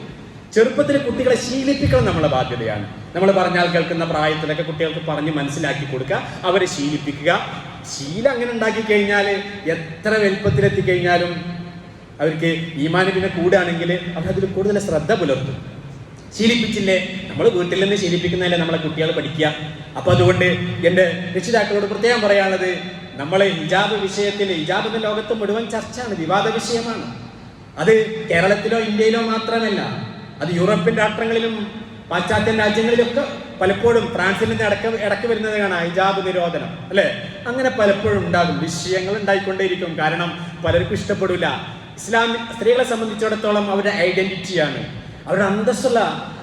ചെറുപ്പത്തിൽ കുട്ടികളെ ശീലിപ്പിക്കണം നമ്മളെ ബാധ്യതയാണ്. നമ്മൾ പറഞ്ഞാൽ കേൾക്കുന്ന പ്രായത്തിലൊക്കെ കുട്ടികൾക്ക് പറഞ്ഞ് മനസ്സിലാക്കി കൊടുക്കുക, അവരെ ശീലിപ്പിക്കുക. ശീലം അങ്ങനെ ഉണ്ടാക്കി കഴിഞ്ഞാൽ എത്ര വലുപ്പത്തിലെത്തിക്കഴിഞ്ഞാലും അവർക്ക് ഈമാന് പിന്നെ കൂടുകയാണെങ്കിൽ അവരതിൽ കൂടുതൽ ശ്രദ്ധ പുലർത്തും. ശീലിപ്പിച്ചില്ലേ, നമ്മൾ വീട്ടിൽ നിന്ന് ശീലിപ്പിക്കുന്നതല്ലേ നമ്മളെ കുട്ടികൾ പഠിക്കുക. അപ്പൊ അതുകൊണ്ട് എൻ്റെ രക്ഷിതാക്കളോട് പ്രത്യേകം പറയാനുള്ളത്, നമ്മളെ ഹിജാബ് വിഷയത്തിൽ, ഹിജാബ് എന്ന ലോകത്ത് മുഴുവൻ ചർച്ചയാണ്, വിവാദ വിഷയമാണ്. അത് കേരളത്തിലോ ഇന്ത്യയിലോ മാത്രമല്ല, അത് യൂറോപ്യൻ രാഷ്ട്രങ്ങളിലും പാശ്ചാത്യ രാജ്യങ്ങളിലൊക്കെ പലപ്പോഴും, ഫ്രാൻസിൽ നിന്ന് ഇടക്ക് വരുന്നത് കാണാം ഹിജാബ് നിരോധനം, അല്ലെ? അങ്ങനെ പലപ്പോഴും ഉണ്ടാകും, വിഷയങ്ങൾ ഉണ്ടായിക്കൊണ്ടേയിരിക്കും. കാരണം പലർക്കും ഇഷ്ടപ്പെടില്ല. ഇസ്ലാം സ്ത്രീകളെ സംബന്ധിച്ചിടത്തോളം അവരുടെ ഐഡന്റിറ്റിയാണ്, അവരുടെ അന്തസ്സുള്ള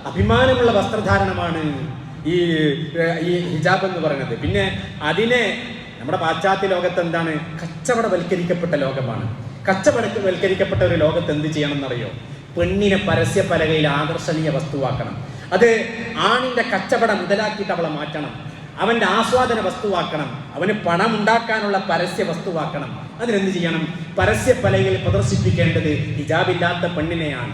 അഭിമാനമുള്ള വസ്ത്രധാരണമാണ് ഈ ഹിജാബ് എന്ന് പറയുന്നത്. പിന്നെ അതിനെ നമ്മുടെ പാശ്ചാത്യ ലോകത്ത് എന്താണ്, കച്ചവടവൽക്കരിക്കപ്പെട്ട ലോകമാണ്. കച്ചവടവൽക്കരിക്കപ്പെട്ട ഒരു ലോകത്ത് എന്ത് ചെയ്യണം എന്നറിയോ? പെണ്ണിനെ പരസ്യ പലകയിൽ ആകർഷണീയ വസ്തുവാക്കണം. അത് ആണിന്റെ കച്ചവട മുതലാക്കിയിട്ട് അവളെ മാറ്റണം. അവന്റെ ആസ്വാദന വസ്തുവാക്കണം. അവന് പണം ഉണ്ടാക്കാനുള്ള പരസ്യ വസ്തുവാക്കണം. അതിനെന്ത് ചെയ്യണം? പരസ്യ പലകയിൽ പ്രദർശിപ്പിക്കേണ്ടത് ഹിജാബില്ലാത്ത പെണ്ണിനെയാണ്,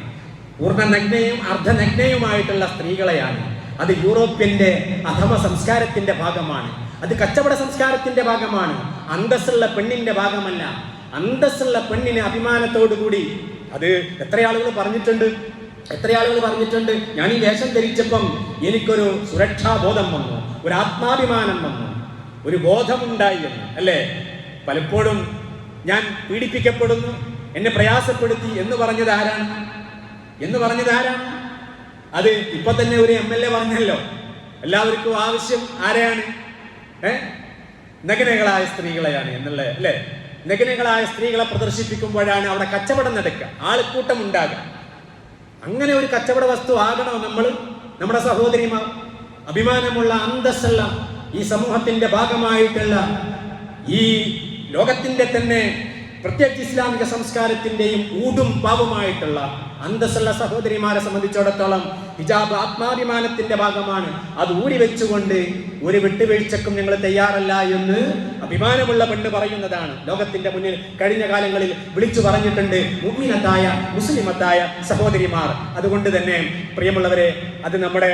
പൂർണ്ണനഗ്നയും അർദ്ധനഗ്നയുമായിട്ടുള്ള സ്ത്രീകളെയാണ്. അത് യൂറോപ്യന്റെ അധമ സംസ്കാരത്തിന്റെ ഭാഗമാണ്. അത് കച്ചവട സംസ്കാരത്തിന്റെ ഭാഗമാണ്. അന്തസ്സുള്ള പെണ്ണിന്റെ ഭാഗമല്ല. അന്തസ്സുള്ള പെണ്ണിന് അഭിമാനത്തോടുകൂടി, അത് എത്ര ആളുകൾ പറഞ്ഞിട്ടുണ്ട്. ഞാൻ ഈ വേഷം ധരിച്ചപ്പം എനിക്കൊരു സുരക്ഷാബോധം വന്നു, ഒരു ആത്മാഭിമാനം വന്നു, ഒരു ബോധമുണ്ടായി എന്ന്, അല്ലേ? പലപ്പോഴും ഞാൻ പീഡിപ്പിക്കപ്പെടുന്നു, എന്നെ പ്രയാസപ്പെടുത്തി എന്ന് പറഞ്ഞത് ആരാണ്? എന്ന് പറഞ്ഞത് ആരാണ്? അത് ഇപ്പൊ തന്നെ ഒരു MLA പറഞ്ഞല്ലോ, എല്ലാവർക്കും ആവശ്യം ആരെയാണ്? നഗ്നകളായ സ്ത്രീകളെയാണ് എന്നുള്ള അല്ലേ? നഗ്നകളായ സ്ത്രീകളെ പ്രദർശിപ്പിക്കുമ്പോഴാണ് അവിടെ കച്ചവടം നടക്കുക, ആൾക്കൂട്ടം ഉണ്ടാകുക. അങ്ങനെ ഒരു കച്ചവട വസ്തു ആകണോ നമ്മൾ? നമ്മുടെ സഹോദരിമാർ അഭിമാനമുള്ള അന്തസ്സുള്ള ഈ സമൂഹത്തിന്റെ ഭാഗമായിട്ടുള്ള ഈ ലോകത്തിന്റെ തന്നെ പ്രത്യേകിച്ച് ഇസ്ലാമിക സംസ്കാരത്തിന്റെയും ഊടും പാവുമായിട്ടുള്ള അന്തസ്സുള്ള സഹോദരിമാരെ സംബന്ധിച്ചിടത്തോളം ഹിജാബ് ആത്മാഭിമാനത്തിന്റെ ഭാഗമാണ്. അത് ഊരി വെച്ചുകൊണ്ട് ഒരു വിട്ടുവീഴ്ചക്കും ഞങ്ങൾ തയ്യാറല്ല എന്ന് അഭിമാനമുള്ള പെണ്ണ് പറയുന്നതാണ്. ലോകത്തിന്റെ മുന്നിൽ കഴിഞ്ഞ കാലങ്ങളിൽ വിളിച്ചു പറഞ്ഞിട്ടുണ്ട് മുഅ്മിനത്തായ മുസ്ലിമത്തായ സഹോദരിമാർ. അതുകൊണ്ട് തന്നെ പ്രിയമുള്ളവരെ, അത് നമ്മുടെ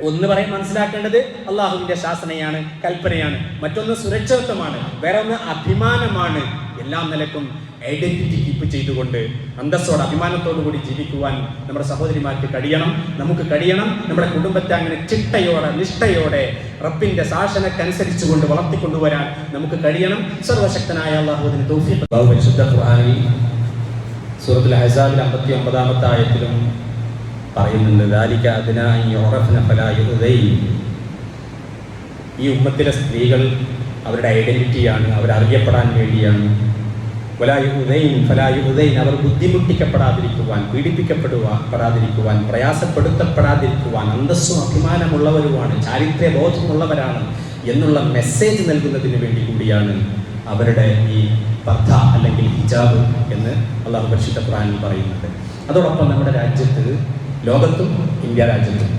ഒന്ന് പറയാൻ മനസ്സിലാക്കേണ്ടത് അള്ളാഹുവിന്റെ ശാസനയാണ്, കൽപ്പനയാണ്. മറ്റൊന്ന് സുരക്ഷിതത്വമാണ്, വേറെ ഒന്ന് അഭിമാനമാണ്. എല്ലാ നിലക്കും ഐഡന്റിറ്റി കീപ്പ് ചെയ്തുകൊണ്ട് അന്തസ്സോടെ അഭിമാനത്തോടു കൂടി ജീവിക്കുവാൻ നമ്മുടെ സഹോദരിമാർക്ക് കഴിയണം, നമുക്ക് കഴിയണം. നമ്മുടെ കുടുംബത്തെ അങ്ങനെ ചിട്ടയോടെ നിഷ്ഠയോടെ റബ്ബിന്റെ ശാസനക്കനുസരിച്ചുകൊണ്ട് വളർത്തിക്കൊണ്ടുവരാൻ നമുക്ക് കഴിയണം. സർവശക്തനായ അല്ലാഹുവിന് തൗഫീഖ്. പരിശുദ്ധ ഖുർആനിൽ സൂറത്തുൽ അഹ്സാബിൽ 59-ാമത്തെ ആയത്തിലും പറയുന്നുണ്ട്, ദാലിക അദ്നാ അൻ യുറഫ്ന ഫലാ യുദൈൻ. ഈ ഉമ്മത്തിലെ സ്ത്രീകൾ അവരുടെ ഐഡന്റിറ്റിയാണ്, അവരറിയപ്പെടാൻ വേണ്ടിയാണ്. ഫലാ യുദൈൻ, അവർ ബുദ്ധിമുട്ടിക്കപ്പെടാതിരിക്കുവാൻ, പീഡിപ്പിക്കപ്പെടാതിരിക്കുവാൻ, പ്രയാസപ്പെടുത്തപ്പെടാതിരിക്കുവാൻ, അന്തസ്സും അഭിമാനമുള്ളവരുമാണ്, ചാരിത്ര്യ ബോധമുള്ളവരാണ് എന്നുള്ള മെസ്സേജ് നൽകുന്നതിന് വേണ്ടി കൂടിയാണ് അവരുടെ ഈ പർദ്ദ അല്ലെങ്കിൽ ഹിജാബ് എന്ന് അല്ലാഹു പരിശുദ്ധ ഖുർആനിൽ പറയുന്നത്. അതോടൊപ്പം നമ്മുടെ രാജ്യത്ത്, ലോകത്തും ഇന്ത്യ രാജ്യത്തും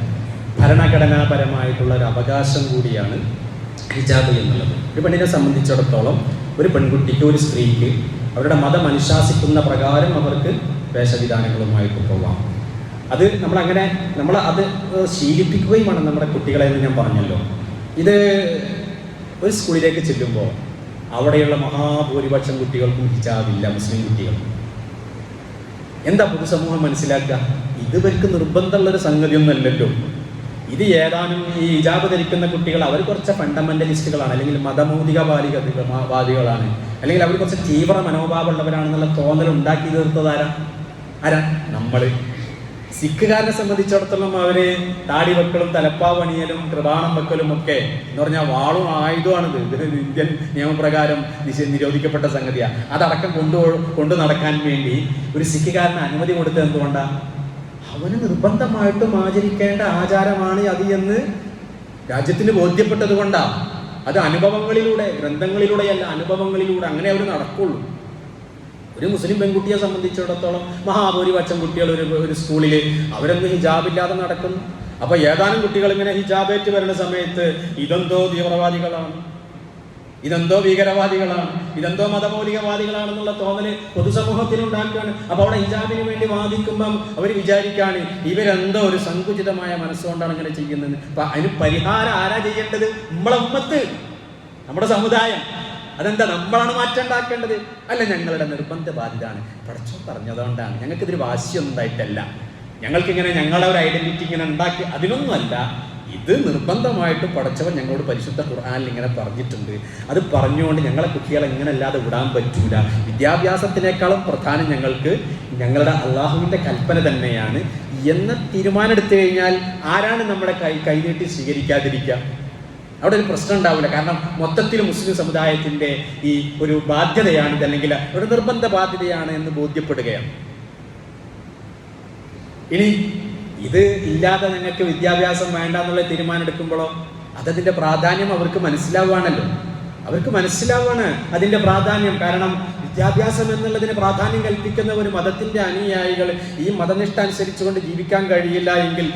ഭരണഘടനാപരമായിട്ടുള്ള ഒരു അവകാശം കൂടിയാണ് ഹിജാബ് എന്നുള്ളത്. ഒരു പെണ്ണിനെ സംബന്ധിച്ചിടത്തോളം ഒരു പെൺകുട്ടിക്ക്, ഒരു സ്ത്രീക്ക് അവരുടെ മതം അനുശാസിക്കുന്ന പ്രകാരം അവർക്ക് വേഷവിധാനങ്ങളുമായിട്ട് പോവാം. അത് നമ്മൾ അത് ശീലിപ്പിക്കുകയും വേണം നമ്മുടെ കുട്ടികളെ എന്ന് ഞാൻ പറഞ്ഞല്ലോ. ഇത് ഒരു സ്കൂളിലേക്ക് ചെല്ലുമ്പോൾ അവിടെയുള്ള മഹാഭൂരിപക്ഷം കുട്ടികൾക്കും ഹിജാബില്ല, മുസ്ലിം കുട്ടികൾ. എന്താ പൊതുസമൂഹം മനസ്സിലാക്കുക? ഇവർക്ക് നിർബന്ധമുള്ളൊരു സംഗതിയൊന്നുമല്ലല്ലോ. ഇത് ഏതാനും ഈ ഹിജാബ് ധരിക്കുന്ന കുട്ടികൾ അവർ കുറച്ച് ഫണ്ടമെന്റലിസ്റ്റുകളാണ്, അല്ലെങ്കിൽ മതമൗലികവാദികളാണ്, അല്ലെങ്കിൽ അവർ കുറച്ച് തീവ്ര മനോഭാവമുള്ളവരാണെന്നുള്ള തോന്നൽ ഉണ്ടാക്കി തീർത്തത് ആരാ? നമ്മൾ. സിഖുകാരനെ സംബന്ധിച്ചിടത്തോളം അവര് താടി വെക്കലും തലപ്പാവ് അണിയലും കൃപാണം വെക്കലും ഒക്കെ എന്ന് പറഞ്ഞാൽ വാളും ആയുധമാണിത്. ഇത് ഇന്ത്യൻ നിയമപ്രകാരം നിരോധിക്കപ്പെട്ട സംഗതിയാണ്. അതടക്കം കൊണ്ടു നടക്കാൻ വേണ്ടി ഒരു സിഖുകാരന് അനുമതി കൊടുത്തത് എന്തുകൊണ്ടാണ്? അവന് നിർബന്ധമായിട്ടും ആചരിക്കേണ്ട ആചാരമാണ് അത് എന്ന് രാജ്യത്തിന് ബോധ്യപ്പെട്ടത് കൊണ്ടാണ്. അത് അനുഭവങ്ങളിലൂടെ, ഗ്രന്ഥങ്ങളിലൂടെയല്ല, അനുഭവങ്ങളിലൂടെ അങ്ങനെ അവർ നടക്കുള്ളൂ. ഒരു മുസ്ലിം പെൺകുട്ടിയെ സംബന്ധിച്ചിടത്തോളം മഹാഭൂരിപക്ഷം കുട്ടികൾ ഒരു സ്കൂളിൽ അവരൊന്നും ഹിജാബില്ലാതെ നടക്കുന്നു. അപ്പൊ ഏതാനും കുട്ടികൾ ഇങ്ങനെ ഹിജാബേറ്റ് വരുന്ന സമയത്ത് ഇതെന്തോ തീവ്രവാദികളാണ്, ഇതെന്തോ ഭീകരവാദികളാണ്, ഇതെന്തോ മതമൗലികവാദികളാണെന്നുള്ള തോന്നല് പൊതുസമൂഹത്തിനുണ്ടാക്കുകയാണ്. അപ്പൊ അവിടെ ഹിജാബിന് വേണ്ടി വാദിക്കുമ്പം അവർ വിചാരിക്കുകയാണ് ഇവരെന്തോ ഒരു സങ്കുചിതമായ മനസ്സുകൊണ്ടാണ് ഇങ്ങനെ ചെയ്യുന്നത്. അപ്പൊ അതിന് പരിഹാരം ആരാ ചെയ്യേണ്ടത്? നമ്മളെ ഉമ്മത്ത്, നമ്മുടെ സമുദായം. അതെന്താ? നമ്മളാണ് മാറ്റം ഉണ്ടാക്കേണ്ടത്. അല്ല, ഞങ്ങളുടെ നിർബന്ധ ബാധ്യതയാണ്. പടച്ചോൻ പറഞ്ഞതുകൊണ്ടാണ്. ഞങ്ങൾക്കിതിന് വാശിയൊന്നും ഉണ്ടായിട്ടല്ല, ഞങ്ങൾക്കിങ്ങനെ ഞങ്ങളുടെ ഒരു ഐഡന്റിറ്റി ഇങ്ങനെ ഉണ്ടാക്കി അതിനൊന്നുമല്ല. ഇത് നിർബന്ധമായിട്ട് പടച്ചവൻ ഞങ്ങളോട് പരിശുദ്ധ ഖുർആനിൽ ഇങ്ങനെ പറഞ്ഞിട്ടുണ്ട്. അത് പറഞ്ഞുകൊണ്ട് ഞങ്ങളെ കുട്ടികളെ ഇങ്ങനെ അല്ലാതെ വിടാൻ പറ്റൂല. വിദ്യാഭ്യാസത്തിനേക്കാളും പ്രധാനം ഞങ്ങൾക്ക് ഞങ്ങളുടെ അള്ളാഹുവിൻ്റെ കൽപ്പന തന്നെയാണ് എന്ന തീരുമാനം എടുത്തു കഴിഞ്ഞാൽ ആരാണ് നമ്മുടെ കൈനീട്ടി സ്വീകരിക്കാതിരിക്കുക? അവിടെ ഒരു പ്രശ്നം ഉണ്ടാവില്ല. കാരണം മൊത്തത്തിൽ മുസ്ലിം സമുദായത്തിൻ്റെ ഈ ഒരു ബാധ്യതയാണ് ഇതല്ലെങ്കിൽ ഒരു നിർബന്ധ ബാധ്യതയാണ് എന്ന് ബോധ്യപ്പെടുകയാണ്. ഇനി ഇത് ഇല്ലാതെ നിങ്ങൾക്ക് വിദ്യാഭ്യാസം വേണ്ട എന്നുള്ള തീരുമാനം എടുക്കുമ്പോഴോ അതതിൻ്റെ പ്രാധാന്യം അവർക്ക് മനസ്സിലാവുകയാണല്ലോ. അവർക്ക് മനസ്സിലാവുകയാണ് അതിൻ്റെ പ്രാധാന്യം. കാരണം വിദ്യാഭ്യാസം എന്നുള്ളതിന് പ്രാധാന്യം കൽപ്പിക്കുന്ന ഒരു മതത്തിൻ്റെ അനുയായികൾ ഈ മതനിഷ്ഠ അനുസരിച്ചുകൊണ്ട് ജീവിക്കാൻ കഴിയില്ല എങ്കിൽ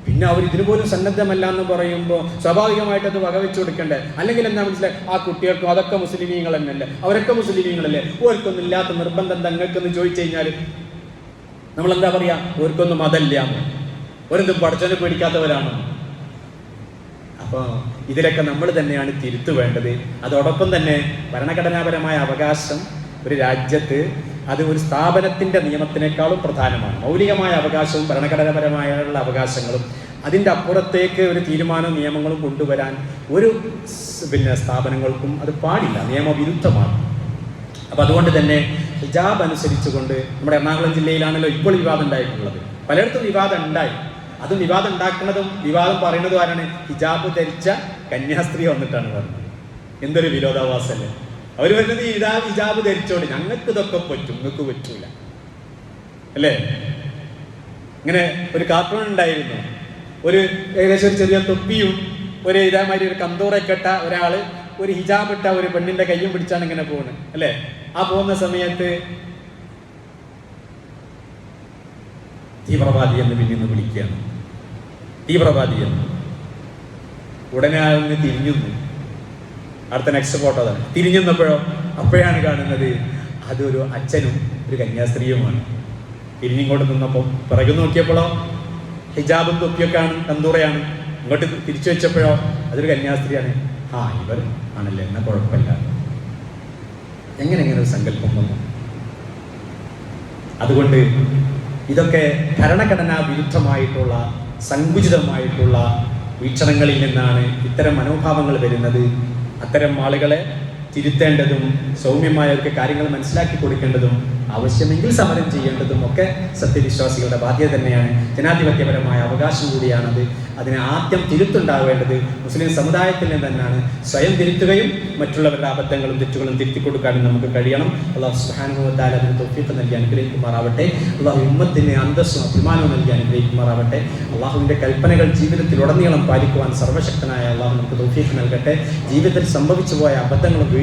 പിന്നെ അവർ ഇതിനു പോലും സന്നദ്ധമല്ല എന്ന് പറയുമ്പോൾ സ്വാഭാവികമായിട്ട് അത് വകവെച്ചു കൊടുക്കണ്ടേ? അല്ലെങ്കിൽ എന്താ മനസ്സിലായി? ആ കുട്ടികൾക്കും അതൊക്കെ മുസ്ലിമീങ്ങൾ തന്നെയല്ലേ, അവരൊക്കെ മുസ്ലിമീങ്ങളല്ലേ, ഓർക്കൊന്നും ഇല്ലാത്ത നിർബന്ധം തങ്ങൾക്കെന്ന് ചോദിച്ചു കഴിഞ്ഞാൽ നമ്മളെന്താ പറയാ? ഓർക്കൊന്നും മതമില്ലാമോ, ഓരെന്തും പഠിച്ചവനെ പേടിക്കാത്തവരാണോ? അപ്പോൾ ഇതിലൊക്കെ നമ്മൾ തന്നെയാണ് തിരുത്തു വേണ്ടത്. അതോടൊപ്പം തന്നെ ഭരണഘടനാപരമായ അവകാശം ഒരു രാജ്യത്ത് അത് ഒരു സ്ഥാപനത്തിൻ്റെ നിയമത്തിനേക്കാളും പ്രധാനമാണ്. മൗലികമായ അവകാശവും ഭരണഘടനാപരമായുള്ള അവകാശങ്ങളും അതിൻ്റെ അപ്പുറത്തേക്ക് ഒരു തീരുമാനവും നിയമങ്ങളും കൊണ്ടുവരാൻ ഒരു സ്ഥാപനങ്ങൾക്കും അത് പാടില്ല, നിയമവിരുദ്ധമാണ്. അപ്പം അതുകൊണ്ട് തന്നെ ഹിജാബ് അനുസരിച്ചുകൊണ്ട്, നമ്മുടെ എറണാകുളം ജില്ലയിലാണല്ലോ ഇപ്പോൾ വിവാദം ഉണ്ടായിട്ടുള്ളത്, പലയിടത്തും വിവാദം ഉണ്ടായി. അതും വിവാദം ഉണ്ടാക്കുന്നതും വിവാദം പറയുന്നതും ആരാണ്? ഹിജാബ് ധരിച്ച കന്യാസ്ത്രീ വന്നിട്ടാണ് പറഞ്ഞത്. എന്തൊരു വിരോധാഭാസല്ലേ. അവർ വരുന്നത് ഹിജാബ് ധരിച്ചോണ്ട് ഞങ്ങൾക്ക് ഇതൊക്കെ പറ്റും, നിങ്ങൾക്ക് പറ്റൂല അല്ലേ? ഇങ്ങനെ ഒരു കാർട്ടൂൺ ഉണ്ടായിരുന്നു, ഒരു ഏകദേശം ഒരു ചെറിയ തൊപ്പിയും ഒരു ഇതേമാതിരി ഒരു കന്തൂറൊക്കെ ഇട്ട ഒരാള് ഒരു ഹിജാബ് ഇട്ട ഒരു പെണ്ണിന്റെ കയ്യും പിടിച്ചാണ് ഇങ്ങനെ പോകുന്നത് അല്ലേ? ആ പോകുന്ന സമയത്ത് തീവ്രവാദി എന്ന് പിന്നീന്ന് വിളിക്കുകയാണ്, തീവ്രവാദി എന്ന്. ഉടനെ അതൊന്ന് തിരിഞ്ഞു. അടുത്ത നെക്സ്റ്റ് ഫോട്ടോ അതാണ്. തിരിഞ്ഞപ്പോഴോ അപ്പോഴാണ് കാണുന്നത് അതൊരു അച്ഛനും ഒരു കന്യാസ്ത്രീയുമാണ്. തിരിഞ്ഞിങ്ങോട്ട് നിന്നപ്പോൾ പിറകു നോക്കിയപ്പോഴോ ഹിജാബും തൊപ്പിയൊക്കെയാണ്, കന്തൂറയാണ്. ഇങ്ങോട്ട് തിരിച്ചു വെച്ചപ്പോഴോ അതൊരു കന്യാസ്ത്രീയാണ്. ഇവർ ആണല്ലേ, എന്നാൽ കുഴപ്പമില്ല. എങ്ങനെ ഒരു സങ്കല്പം വന്നു? അതുകൊണ്ട് ഇതൊക്കെ ഭരണഘടനാ വിരുദ്ധമായിട്ടുള്ള സങ്കുചിതമായിട്ടുള്ള വീക്ഷണങ്ങളിൽ നിന്നാണ് ഇത്തരം മനോഭാവങ്ങൾ വരുന്നത്. അത്തരം ആളുകളെ തിരുത്തേണ്ടതും സൗമ്യമായവർക്ക് കാര്യങ്ങൾ മനസ്സിലാക്കി കൊടുക്കേണ്ടതും ആവശ്യമെങ്കിൽ സമരം ചെയ്യേണ്ടതും ഒക്കെ സത്യവിശ്വാസികളുടെ ബാധ്യത തന്നെയാണ്. ജനാധിപത്യപരമായ അവകാശം കൂടിയാണത്. അതിന് ആദ്യം തിരുത്തുണ്ടാവേണ്ടത് മുസ്ലിം സമുദായത്തിൽ നിന്ന് തന്നെയാണ്. സ്വയം തിരുത്തുകയും മറ്റുള്ളവരുടെ അബദ്ധങ്ങളും തെറ്റുകളും തിരുത്തി കൊടുക്കാനും നമുക്ക് കഴിയണം. അല്ലാഹു സുബ്ഹാനഹു വ തആല അതിന് തൗഫീഖ് നൽകി അനുഗ്രഹിക്കുമാറാവട്ടെ. അല്ലാഹു ഉമ്മത്തിന് അന്തസ്സും അഭിമാനവും നൽകി അനുഗ്രഹിക്കുമാറാവട്ടെ. അല്ലാഹുവിൻ്റെ കൽപ്പനകൾ ജീവിതത്തിലുടനീളം പാലിക്കുവാൻ സർവശക്തനായ അല്ലാഹു നമുക്ക് തൗഫീഖ് നൽകട്ടെ. ജീവിതത്തിൽ സംഭവിച്ചു പോയ അബദ്ധങ്ങളും വീഴ്ചകളും